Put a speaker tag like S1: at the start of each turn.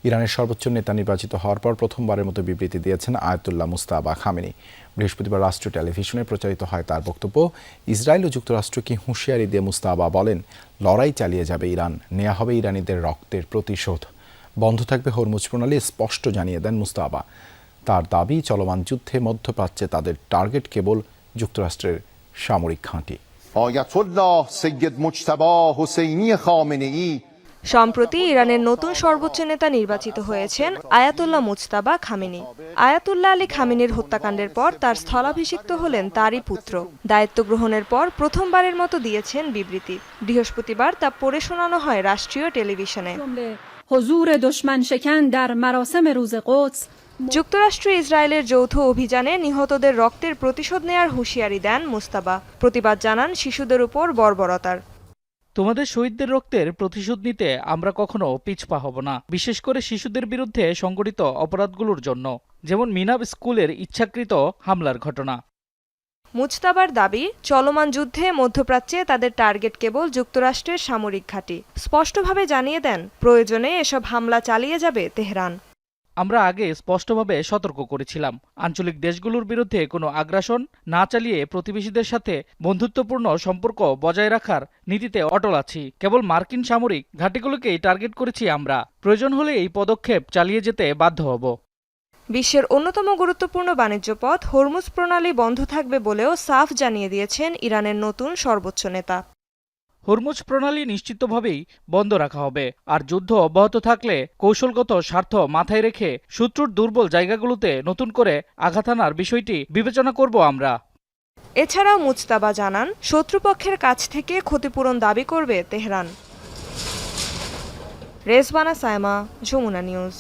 S1: ইরানের সর্বোচ্চ নেতা নির্বাচিত হওয়ার পর প্রথমবারের মতো বিবৃতি দিয়েছেন আয়াতুল্লাহ মুজতবা খামেনি। বৃহস্পতিবার রাষ্ট্রীয় টেলিভিশনে প্রচারিত হয় তার বক্তব্য। ইসরায়েল ও যুক্তরাষ্ট্রকে হুঁশিয়ারি দিয়ে মুজতবা বলেন, লড়াই চালিয়ে যাবে ইরান, নেওয়া হবে ইরানিদের রক্তের প্রতিশোধ, বন্ধ থাকবে হরমুজ প্রণালী, স্পষ্ট জানিয়ে দেন মুজতবা। তার দাবি, চলমান যুদ্ধে মধ্যপ্রাচ্যে তাদের টার্গেট কেবল যুক্তরাষ্ট্রের সামরিক ঘাঁটি।
S2: Ayatollah Sayyid Mojtaba Hosseini Khamenei.
S3: সম্প্রতি ইরানের নতুন সর্বোচ্চ নেতা নির্বাচিত হয়েছেন Ayatollah Mojtaba Khamenei. Ayatollah Ali খামেনির হত্যাকাণ্ডের পর তার স্থলাভিষিক্ত হলেন তারই পুত্র। দায়িত্ব গ্রহণের পর প্রথমবারের মতো দিয়েছেন বিবৃতি। বৃহস্পতিবার তা পড়ে শোনানো হয় রাষ্ট্রীয় টেলিভিশনে। যুক্তরাষ্ট্র ইসরায়েলের যৌথ অভিযানে নিহতদের রক্তের প্রতিশোধ নেয়ার হুঁশিয়ারি দেন মুজতবা। প্রতিবাদ জানান শিশুদের উপর বর্বরতার।
S4: তোমাদের শহীদদের রক্তের প্রতিশোধ নিতে আমরা কখনো পিছপা হব না, বিশেষ করে শিশুদের বিরুদ্ধে সংঘটিত অপরাধগুলোর জন্য, যেমন মিনাব স্কুলের ইচ্ছাকৃত হামলার ঘটনা।
S3: মুজতবার দাবি, চলমান যুদ্ধে মধ্যপ্রাচ্যে তাদের টার্গেট কেবল যুক্তরাষ্ট্রের সামরিক ঘাঁটি। স্পষ্টভাবে জানিয়ে দেন, প্রয়োজনে এসব হামলা চালিয়ে যাবে তেহরান।
S4: আমরা আগে স্পষ্টভাবে সতর্ক করেছিলাম, আঞ্চলিক দেশগুলোর বিরুদ্ধে কোনো আগ্রাসন না চালিয়ে প্রতিবেশীদের সাথে বন্ধুত্বপূর্ণ সম্পর্ক বজায় রাখার নীতিতে অটল আছি। কেবল মার্কিন সামরিক ঘাঁটিগুলোকেই টার্গেট করেছি আমরা। প্রয়োজন হলে এই পদক্ষেপ চালিয়ে যেতে বাধ্য হব।
S3: বিশ্বের অন্যতম গুরুত্বপূর্ণ বাণিজ্য পথ হরমুজ প্রণালী বন্ধ থাকবে বলেও সাফ জানিয়ে দিয়েছেন ইরানের নতুন সর্বোচ্চ নেতা।
S4: হরমুজ প্রণালী নিশ্চিতভাবেই বন্ধ রাখা হবে, আর যুদ্ধ অব্যাহত থাকলে কৌশলগত স্বার্থ মাথায় রেখে শত্রুর দুর্বল জায়গাগুলোতে নতুন করে আঘাত হানার বিষয়টি বিবেচনা করব আমরা।
S3: এছাড়াও মুজতবা জানান, শত্রুপক্ষের কাছ থেকে ক্ষতিপূরণ দাবি করবে তেহরান। রেজওয়ানা সায়মা, যমুনা নিউজ।